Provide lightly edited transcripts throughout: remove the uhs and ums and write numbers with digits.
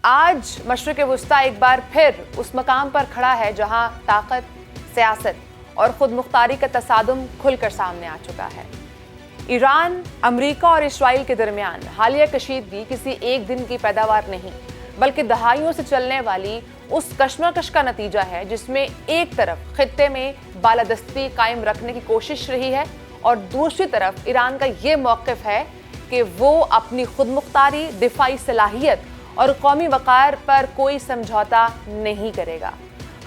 آج مشرق وسطی ایک بار پھر اس مقام پر کھڑا ہے جہاں طاقت، سیاست اور خود مختاری کا تصادم کھل کر سامنے آ چکا ہے۔ ایران، امریکہ اور اسرائیل کے درمیان حالیہ کشیدگی کسی ایک دن کی پیداوار نہیں بلکہ دہائیوں سے چلنے والی اس کشمکش کا نتیجہ ہے جس میں ایک طرف خطے میں بالادستی قائم رکھنے کی کوشش رہی ہے اور دوسری طرف ایران کا یہ موقف ہے کہ وہ اپنی خود مختاری، دفاعی صلاحیت اور قومی وقار پر کوئی سمجھوتا نہیں کرے گا۔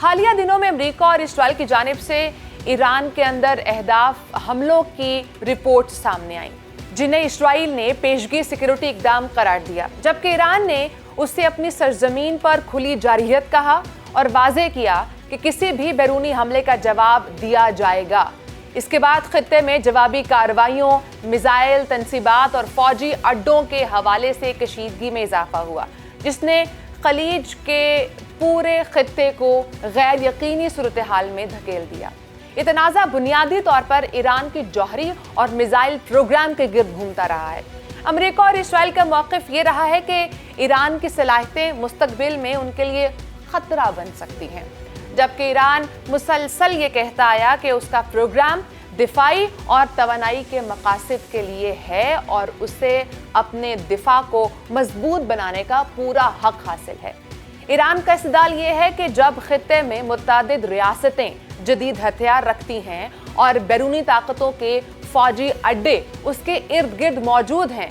حالیہ دنوں میں امریکہ اور اسرائیل کی جانب سے ایران کے اندر اہداف حملوں کی رپورٹ سامنے آئیں جنہیں اسرائیل نے پیشگی سیکیورٹی اقدام قرار دیا، جبکہ ایران نے اسے اپنی سرزمین پر کھلی جارحیت کہا اور واضح کیا کہ کسی بھی بیرونی حملے کا جواب دیا جائے گا۔ اس کے بعد خطے میں جوابی کارروائیوں، میزائل تنصیبات اور فوجی اڈوں کے حوالے سے کشیدگی میں اضافہ ہوا، جس نے خلیج کے پورے خطے کو غیر یقینی صورتحال میں دھکیل دیا۔ یہ تنازع بنیادی طور پر ایران کی جوہری اور میزائل پروگرام کے گرد گھومتا رہا ہے۔ امریکہ اور اسرائیل کا موقف یہ رہا ہے کہ ایران کی صلاحیتیں مستقبل میں ان کے لیے خطرہ بن سکتی ہیں، جبکہ ایران مسلسل یہ کہتا آیا کہ اس کا پروگرام دفاعی اور توانائی کے مقاصد کے لیے ہے اور اسے اپنے دفاع کو مضبوط بنانے کا پورا حق حاصل ہے۔ ایران کا استدلال یہ ہے کہ جب خطے میں متعدد ریاستیں جدید ہتھیار رکھتی ہیں اور بیرونی طاقتوں کے فوجی اڈے اس کے ارد گرد موجود ہیں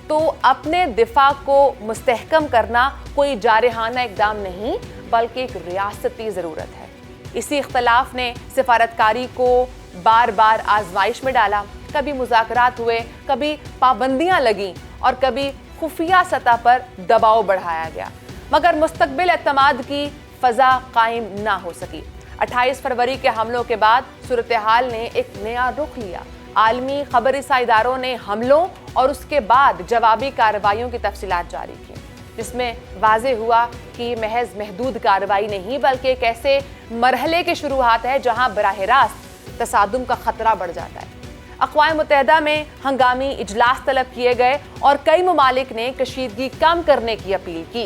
تو اپنے دفاع کو مستحکم کرنا کوئی جارحانہ اقدام نہیں بلکہ ایک ریاستی ضرورت ہے۔ اسی اختلاف نے سفارتکاری کو بار بار آزمائش میں ڈالا، کبھی مذاکرات ہوئے، کبھی پابندیاں لگیں اور کبھی خفیہ سطح پر دباؤ بڑھایا گیا، مگر مستقبل اعتماد کی فضا قائم نہ ہو سکی۔ 28 فروری کے حملوں کے بعد صورتحال نے ایک نیا رخ لیا۔ عالمی خبر رساں اداروں نے حملوں اور اس کے بعد جوابی کارروائیوں کی تفصیلات جاری کی، جس میں واضح ہوا کہ یہ محض محدود کارروائی نہیں بلکہ ایک ایسے مرحلے کی شروعات ہے جہاں براہ راست تصادم کا خطرہ بڑھ جاتا ہے۔ اقوام متحدہ میں ہنگامی اجلاس طلب کیے گئے اور کئی ممالک نے کشیدگی کم کرنے کی اپیل کی،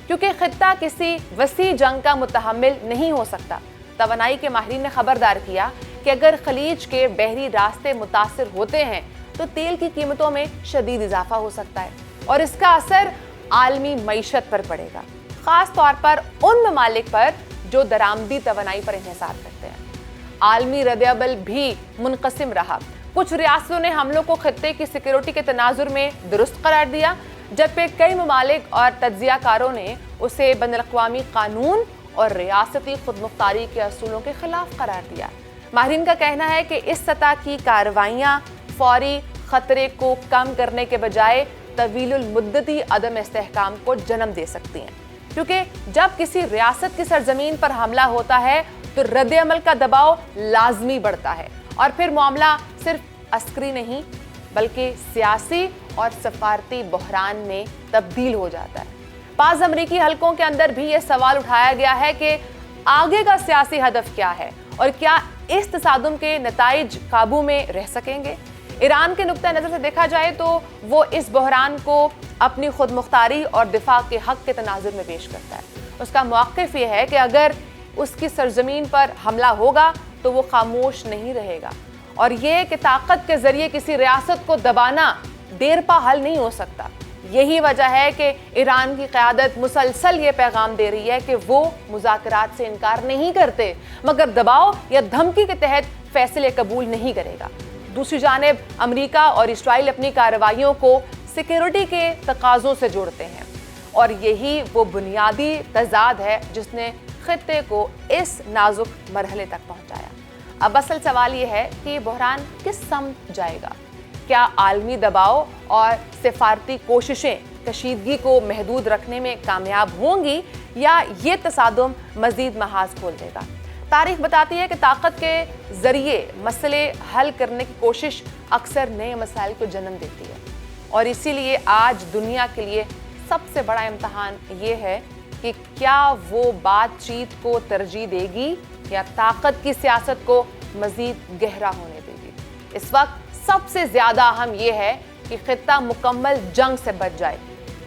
کیونکہ خطہ کسی وسیع جنگ کا متحمل نہیں ہو سکتا۔ توانائی کے ماہرین نے خبردار کیا کہ اگر خلیج کے بحری راستے متاثر ہوتے ہیں تو تیل کی قیمتوں میں شدید اضافہ ہو سکتا ہے اور اس کا اثر عالمی معیشت پر پڑے گا، خاص طور پر ان ممالک پر جو درآمدی توانائی پر انحصار کرتے ہیں۔ عالمی ردعمل بھی منقسم رہا۔ کچھ ریاستوں نے حملوں کو خطے کی سیکیورٹی کے تناظر میں درست قرار دیا، جبکہ کئی ممالک اور تجزیہ کاروں نے اسے بین الاقوامی قانون اور ریاستی خود مختاری کے اصولوں کے خلاف قرار دیا۔ ماہرین کا کہنا ہے کہ اس سطح کی کارروائیاں فوری خطرے کو کم کرنے کے بجائے طویل المدتی عدم استحکام کو جنم دے سکتی ہیں، کیونکہ جب کسی ریاست کی سرزمین پر حملہ ہوتا ہے تو رد عمل کا دباؤ لازمی بڑھتا ہے اور پھر معاملہ صرف عسکری نہیں بلکہ سیاسی اور سفارتی بحران میں تبدیل ہو جاتا ہے۔ بعض امریکی حلقوں کے اندر بھی یہ سوال اٹھایا گیا ہے کہ آگے کا سیاسی ہدف کیا ہے اور کیا اس تصادم کے نتائج قابو میں رہ سکیں گے۔ ایران کے نقطہ نظر سے دیکھا جائے تو وہ اس بحران کو اپنی خود مختاری اور دفاع کے حق کے تناظر میں پیش کرتا ہے۔ اس کا موقف یہ ہے کہ اگر اس کی سرزمین پر حملہ ہوگا تو وہ خاموش نہیں رہے گا، اور یہ کہ طاقت کے ذریعے کسی ریاست کو دبانا دیر پا حل نہیں ہو سکتا۔ یہی وجہ ہے کہ ایران کی قیادت مسلسل یہ پیغام دے رہی ہے کہ وہ مذاکرات سے انکار نہیں کرتے مگر دباؤ یا دھمکی کے تحت فیصلے قبول نہیں کرے گا۔ دوسری جانب امریکہ اور اسرائیل اپنی کارروائیوں کو سیکیورٹی کے تقاضوں سے جوڑتے ہیں، اور یہی وہ بنیادی تضاد ہے جس نے خطے کو اس نازک مرحلے تک پہنچایا۔ اب اصل سوال یہ ہے کہ یہ بحران کس سمت جائے گا؟ کیا عالمی دباؤ اور سفارتی کوششیں کشیدگی کو محدود رکھنے میں کامیاب ہوں گی یا یہ تصادم مزید محاذ کھول دے گا؟ تاریخ بتاتی ہے کہ طاقت کے ذریعے مسئلے حل کرنے کی کوشش اکثر نئے مسائل کو جنم دیتی ہے، اور اسی لیے آج دنیا کے لیے سب سے بڑا امتحان یہ ہے کہ کیا وہ بات چیت کو ترجیح دے گی یا طاقت کی سیاست کو مزید گہرا ہونے دے گی۔ اس وقت سب سے زیادہ اہم یہ ہے کہ خطہ مکمل جنگ سے بچ جائے،